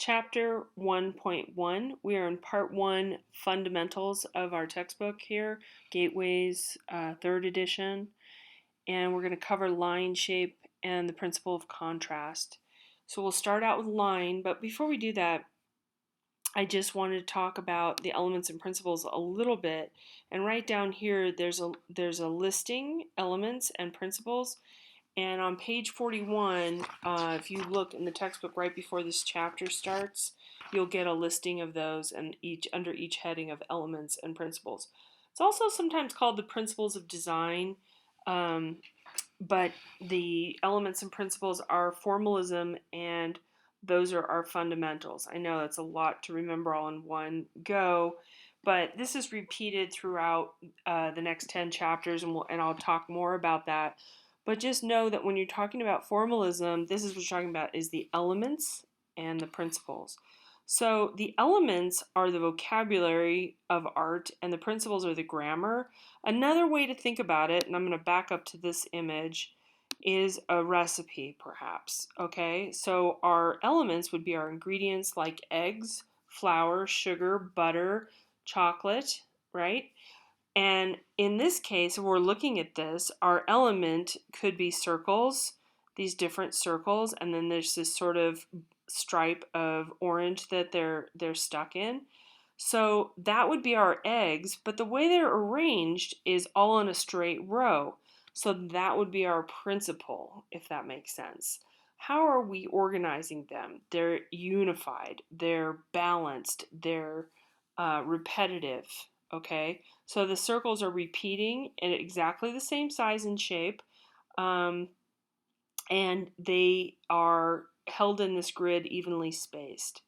Chapter 1.1. We are in Part 1, Fundamentals of our textbook here, Gateways, 3rd edition, and we're going to cover line shape and the principle of contrast. So we'll start out with line, but before we do that, I just wanted to talk about the elements and principles a little bit. And right down here, there's a listing, elements and principles. And on page 41, if you look in the textbook right before this chapter starts, you'll get a listing of those and under each heading of elements and principles. It's also sometimes called the principles of design, um, but the elements and principles are formalism and those are our fundamentals. I know that's a lot to remember all in one go, but this is repeated throughout the next 10 chapters, and I'll talk more about that. But just know that when you're talking about formalism, this is what you're talking about is the elements and the principles. So the elements are the vocabulary of art and the principles are the grammar. Another way to think about it, and I'm going to back up to this image, is a recipe perhaps. Okay, so our elements would be our ingredients like eggs, flour, sugar, butter, chocolate, right? And in this case, if we're looking at this, our element could be circles, these different circles, and then there's this sort of stripe of orange that they're stuck in. So that would be our eggs, but the way they're arranged is all in a straight row. So that would be our principle, if that makes sense. How are we organizing them? They're unified, they're balanced, they're repetitive, okay? So the circles are repeating in exactly the same size and shape, um, and they are held in this grid evenly spaced.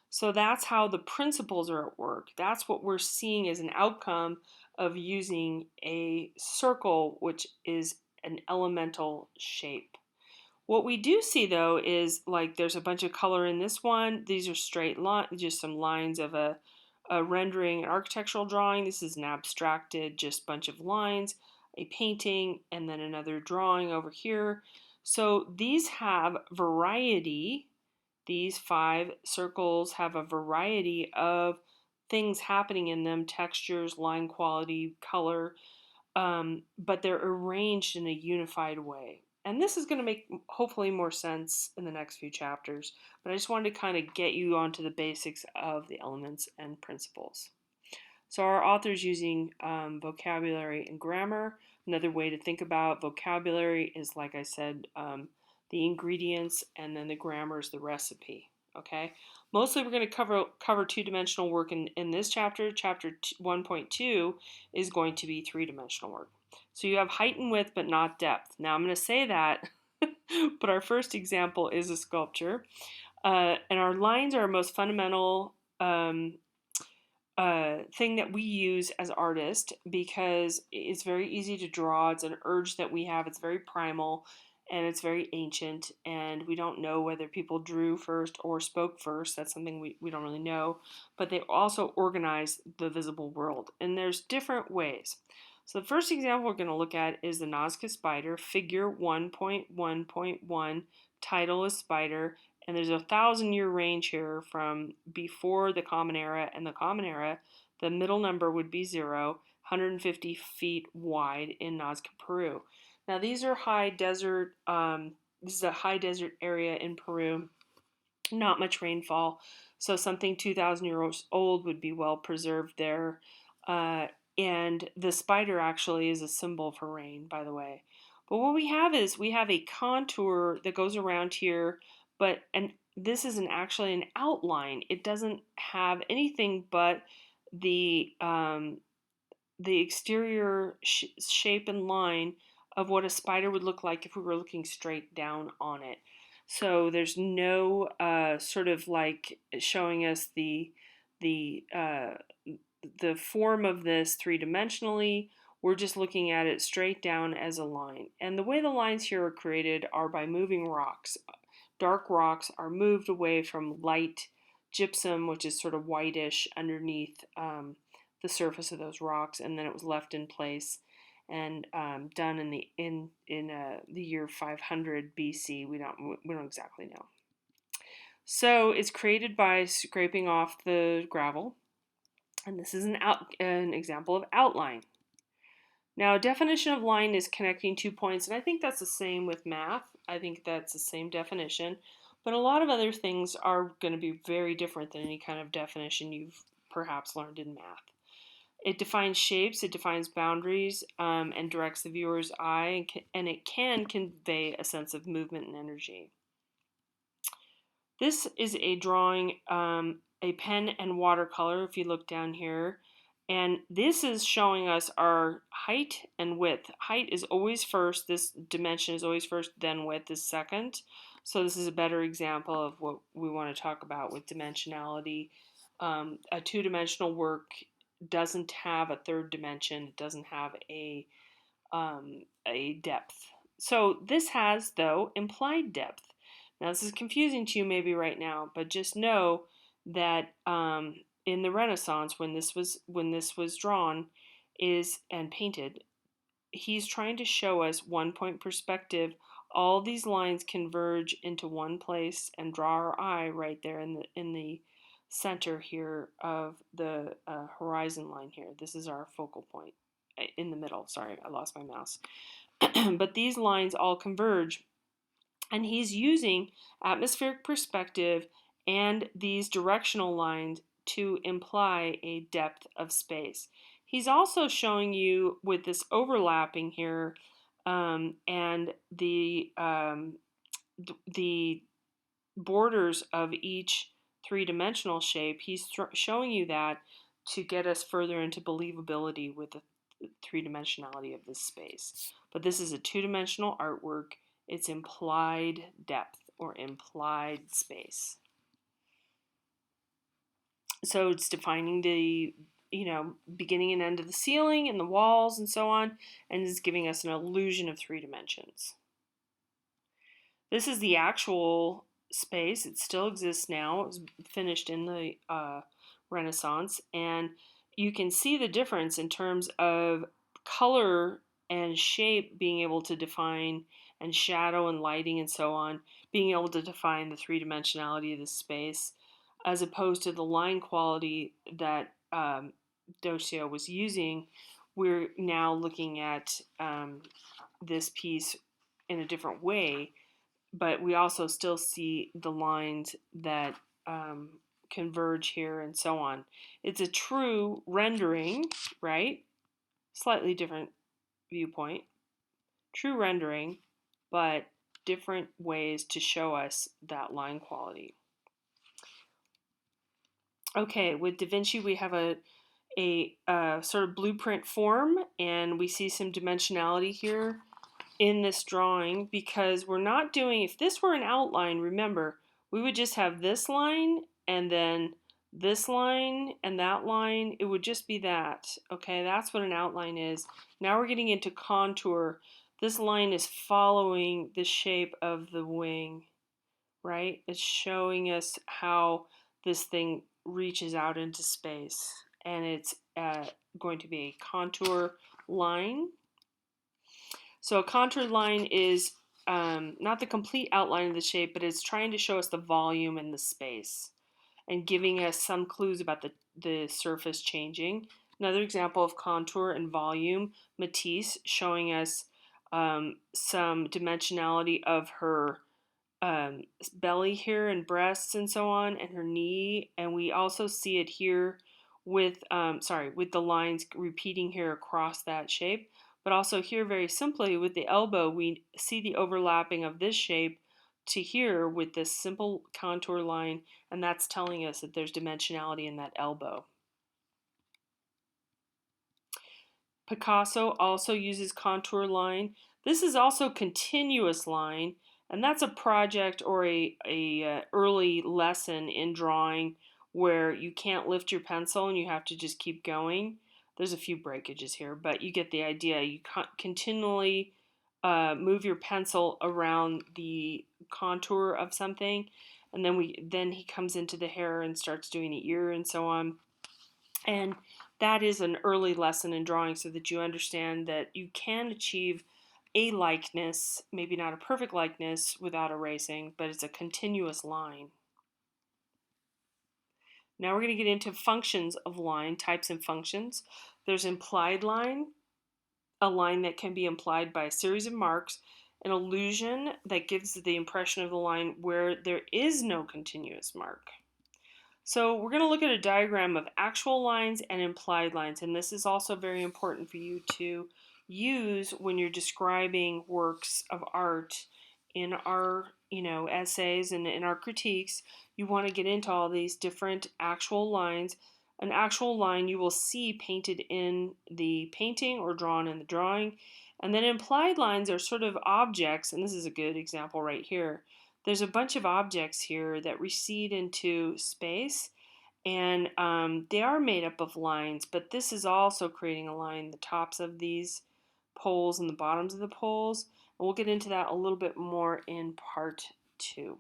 So that's how the principles are at work. That's what we're seeing as an outcome of using a circle, which is an elemental shape. What we do see though is like there's a bunch of color in this one. These are straight lines, just some lines of a rendering, an architectural drawing. This is an abstracted, just bunch of lines, a painting, and then another drawing over here. So these have variety. These 5 circles have a variety of things happening in them, textures, line quality, color, but they're arranged in a unified way. And this is going to make hopefully more sense in the next few chapters, but I just wanted to kind of get you onto the basics of the elements and principles. So our author's using vocabulary and grammar. Another way to think about vocabulary is, like I said, the ingredients, and then the grammar is the recipe. Okay, mostly we're going to cover two-dimensional work in this chapter. Chapter 1.2 is going to be three-dimensional work. So you have height and width, but not depth. Now I'm going to say that, but our first example is a sculpture, and our lines are our most fundamental thing that we use as artists because it's very easy to draw. It's an urge that we have. It's very primal and it's very ancient, and we don't know whether people drew first or spoke first. That's something we don't really know. But they also organize the visible world, and there's different ways. So the first example we're going to look at is the Nazca spider, figure 1.1.1, title is spider, and there's 1,000-year range here from before the Common Era and the Common Era. The middle number would be 0, 150 feet wide in Nazca, Peru. Now these are high desert, this is a high desert area in Peru, not much rainfall, so something 2,000 years old would be well preserved there. And the spider actually is a symbol for rain, by the way. But what we have is we have a contour that goes around here, and this is actually an outline. It doesn't have anything but the exterior shape and line of what a spider would look like if we were looking straight down on it. So there's no sort of like showing us the form of this three-dimensionally. We're just looking at it straight down as a line. And the way the lines here are created are by moving rocks. Dark rocks are moved away from light gypsum, which is sort of whitish underneath the surface of those rocks, and then it was left in place and done in the year 500 BC. We don't exactly know. So it's created by scraping off the gravel, and this is an example of outline. Now, a definition of line is connecting 2 points, and I think that's the same with math. I think that's the same definition, but a lot of other things are going to be very different than any kind of definition you've perhaps learned in math. It defines shapes, it defines boundaries, and directs the viewer's eye, and it can convey a sense of movement and energy. This is a drawing, a pen and watercolor, if you look down here. And this is showing us our height and width. Height is always first, this dimension is always first, then width is second. So this is a better example of what we want to talk about with dimensionality. A two-dimensional work doesn't have a third dimension, it doesn't have a depth. So this has, though, implied depth. Now this is confusing to you maybe right now, but just know that in the Renaissance, when this was drawn, is and painted, he's trying to show us 1 point perspective. All these lines converge into one place and draw our eye right there in the center here of the horizon line here. This is our focal point in the middle. Sorry, I lost my mouse. But these lines all converge, and he's using atmospheric perspective and these directional lines to imply a depth of space. He's also showing you with this overlapping here and the borders of each three-dimensional shape. He's showing you that to get us further into believability with the three-dimensionality of this space. But this is a two-dimensional artwork. It's implied depth or implied space. So it's defining the beginning and end of the ceiling and the walls and so on, and is giving us an illusion of 3 dimensions. This is the actual space. It still exists now. It was finished in the Renaissance, and you can see the difference in terms of color and shape being able to define, and shadow and lighting and so on, being able to define the three-dimensionality of the space, as opposed to the line quality that Docio was using. We're now looking at this piece in a different way, but we also still see the lines that converge here and so on. It's a true rendering, right? Slightly different viewpoint. True rendering, but different ways to show us that line quality. Okay, with Da Vinci we have a sort of blueprint form, and we see some dimensionality here in this drawing, because we're not doing, if this were an outline, remember, we would just have this line and then this line and that line. It would just be that. Okay, that's what an outline is. Now we're getting into contour. This line is following the shape of the wing, right? It's showing us how this thing reaches out into space, and it's going to be a contour line. So a contour line is not the complete outline of the shape, but it's trying to show us the volume and the space, and giving us some clues about the surface changing. Another example of contour and volume, Matisse, showing us some dimensionality of her belly here and breasts and so on, and her knee. And we also see it here with with the lines repeating here across that shape. But also here, very simply, with the elbow, we see the overlapping of this shape to here with this simple contour line, and that's telling us that there's dimensionality in that elbow. Picasso also uses contour line. This is also continuous line, and that's a project or a early lesson in drawing where you can't lift your pencil and you have to just keep going. There's a few breakages here, but you get the idea. You continually move your pencil around the contour of something, and then he comes into the hair and starts doing the ear and so on. And that is an early lesson in drawing, so that you understand that you can achieve a likeness, maybe not a perfect likeness without erasing, but it's a continuous line. Now we're going to get into functions of line, types and functions. There's implied line, a line that can be implied by a series of marks, an illusion that gives the impression of the line where there is no continuous mark. So we're going to look at a diagram of actual lines and implied lines, and this is also very important for you to use when you're describing works of art in our essays and in our critiques. You want to get into all these different actual lines. An actual line you will see painted in the painting or drawn in the drawing, and then implied lines are sort of objects, and this is a good example right here. There's a bunch of objects here that recede into space, and they are made up of lines, but this is also creating a line, the tops of these poles and the bottoms of the poles. And we'll get into that a little bit more in part 2.